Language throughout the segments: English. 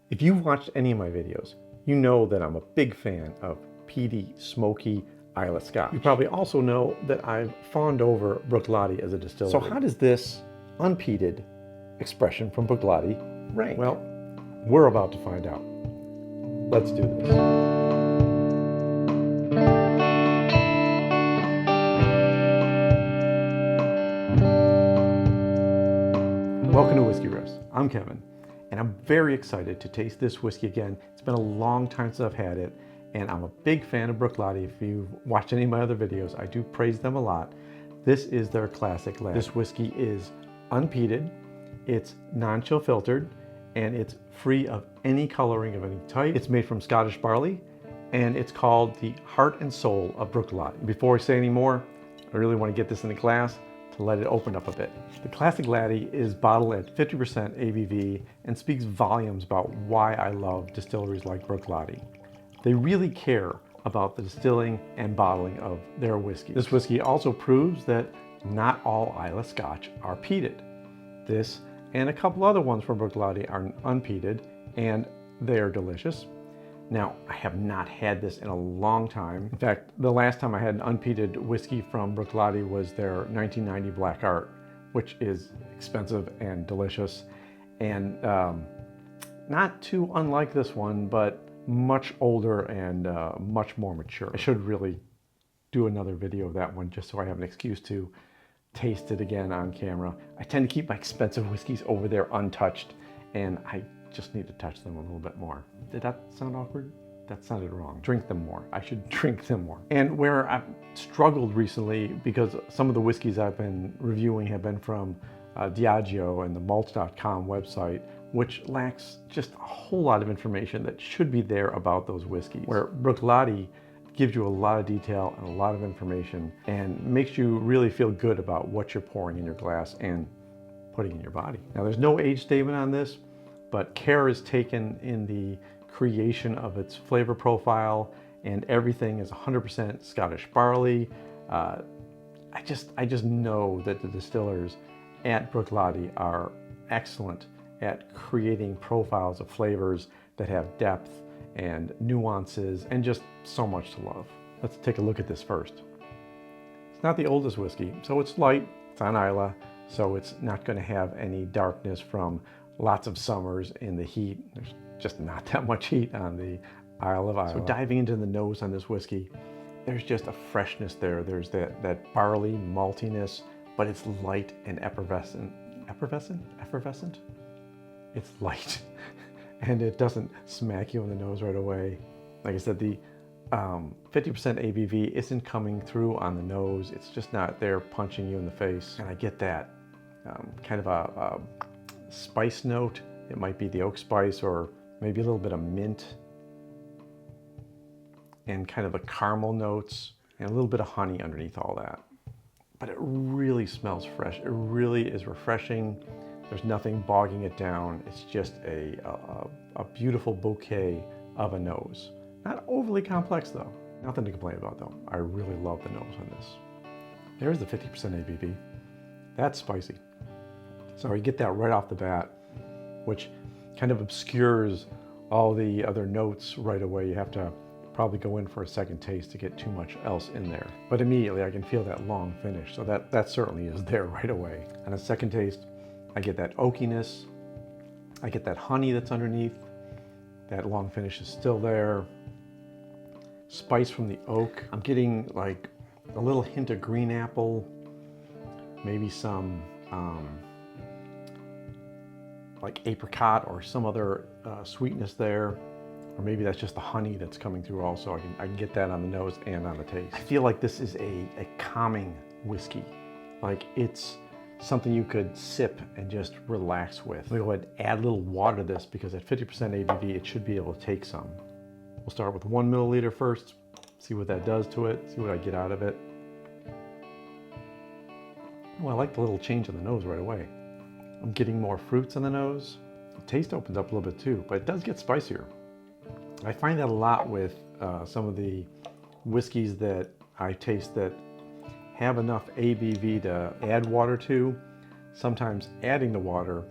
If you've watched any of my videos, you know that I'm a big fan of peaty, smoky Islay Scotch. You probably also know that I've fawned over Bruichladdich as a distillery. So how does this unpeated expression from Bruichladdich rank? Well, we're about to find out. Let's do this. Welcome to Whisky Riffs. I'm Kevin, and I'm very excited to taste this whiskey again. It's been a long time since I've had it, and I'm a big fan of Bruichladdich. If you've watched any of my other videos, I do praise them a lot. This is their Classic Laddie. This whiskey is unpeated, it's non-chill filtered, and it's free of any coloring of any type. It's made from Scottish barley, and it's called the heart and soul of Bruichladdich. Before I say any more, I really want to get this in the glass to let it open up a bit. The Classic Laddie is bottled at 50% ABV and speaks volumes about why I love distilleries like Bruichladdich. They really care about the distilling and bottling of their whiskey. This whiskey also proves that not all Islay Scotch are peated. This and a couple other ones from Bruichladdich are unpeated, and they are delicious. Now, I have not had this in a long time. In fact, the last time I had an unpeated whiskey from Bruichladdich was their 1990 Black Art, which is expensive and delicious, and not too unlike this one, but much older and much more mature. I should really do another video of that one just so I have an excuse to taste it again on camera. I tend to keep my expensive whiskeys over there untouched, and I just need to touch them a little bit more. Did that sound awkward? That sounded wrong. Drink them more. I should drink them more. And where I've struggled recently, because some of the whiskeys I've been reviewing have been from Diageo and the malts.com website, which lacks just a whole lot of information that should be there about those whiskeys. Where Bruichladdich gives you a lot of detail and a lot of information and makes you really feel good about what you're pouring in your glass and putting in your body. Now, there's no age statement on this, but care is taken in the creation of its flavor profile, and everything is 100% Scottish barley. I just know that the distillers at Bruichladdich are excellent at creating profiles of flavors that have depth and nuances and just so much to love. Let's take a look at this first. It's not the oldest whiskey, so it's light, it's on Islay, so it's not going to have any darkness from lots of summers in the heat. There's just not that much heat on the Isle of Islay. So diving into the nose on this whiskey, there's just a freshness there. There's that barley maltiness, but it's light and effervescent. Effervescent? It's light and it doesn't smack you in the nose right away. Like I said, the 50% ABV isn't coming through on the nose. It's just not there punching you in the face. And I get that kind of a spice note. It might be the oak spice or maybe a little bit of mint and kind of the caramel notes and a little bit of honey underneath all that. But it really smells fresh. It really is refreshing. There's nothing bogging it down. It's just a beautiful bouquet of a nose. Not overly complex though. Nothing to complain about though. I really love the nose on this. There's the 50% ABV. That's spicy. So you get that right off the bat, which kind of obscures all the other notes right away. You have to probably go in for a second taste to get too much else in there. But immediately I can feel that long finish. So that certainly is there right away. On a second taste, I get that oakiness. I get that honey that's underneath. That long finish is still there. Spice from the oak. I'm getting like a little hint of green apple, maybe some like apricot or some other sweetness there, or maybe that's just the honey that's coming through also. I can get that on the nose and on the taste. I feel like this is a calming whiskey. Like it's something you could sip and just relax with. Let me go ahead and add a little water to this because at 50% ABV, it should be able to take some. We'll start with 1 milliliter first, see what that does to it, see what I get out of it. Oh, I like the little change in the nose right away. I'm getting more fruits in the nose. The taste opens up a little bit too, but it does get spicier. I find that a lot with some of the whiskeys that I taste that have enough ABV to add water to. Sometimes adding the water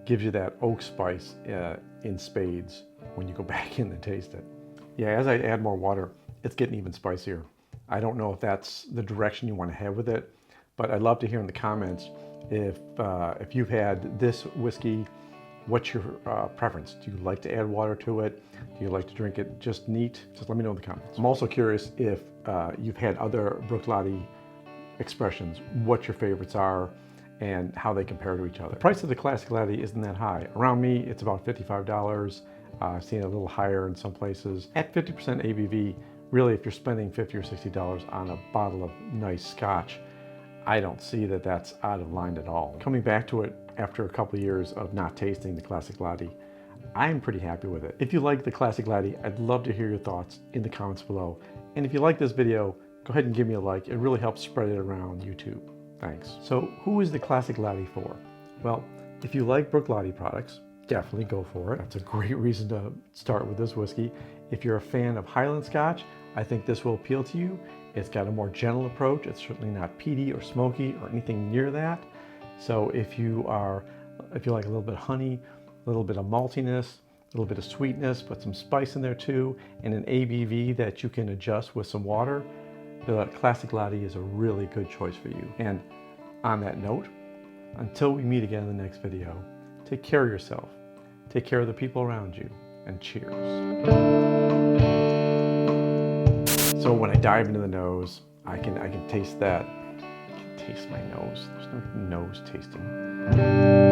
gives you that oak spice in spades when you go back in and taste it. Yeah, as I add more water, it's getting even spicier. I don't know if that's the direction you want to head with it, but I'd love to hear in the comments if you've had this whiskey, what's your preference? Do you like to add water to it? Do you like to drink it just neat? Just let me know in the comments. I'm also curious if you've had other Bruichladdich expressions, what your favorites are, and how they compare to each other. The price of the Classic Laddie isn't that high. Around me, it's about $55. I've seen it a little higher in some places. At 50% ABV, really, if you're spending $50 or $60 on a bottle of nice Scotch, I don't see that that's out of line at all. Coming back to it after a couple of years of not tasting the Classic Laddie, I'm pretty happy with it. If you like the Classic Laddie, I'd love to hear your thoughts in the comments below. And if you like this video, go ahead and give me a like. It really helps spread it around YouTube. Thanks. So who is the Classic Laddie for? Well, if you like Bruichladdich products, definitely go for it. That's a great reason to start with this whiskey. If you're a fan of Highland Scotch, I think this will appeal to you. It's got a more gentle approach. It's certainly not peaty or smoky or anything near that. So if you like a little bit of honey, a little bit of maltiness, a little bit of sweetness, put some spice in there too, and an ABV that you can adjust with some water, the Classic Laddie is a really good choice for you. And on that note, until we meet again in the next video, take care of yourself, take care of the people around you, and cheers. So when I dive into the nose, I can taste that. I can taste my nose. There's no nose tasting.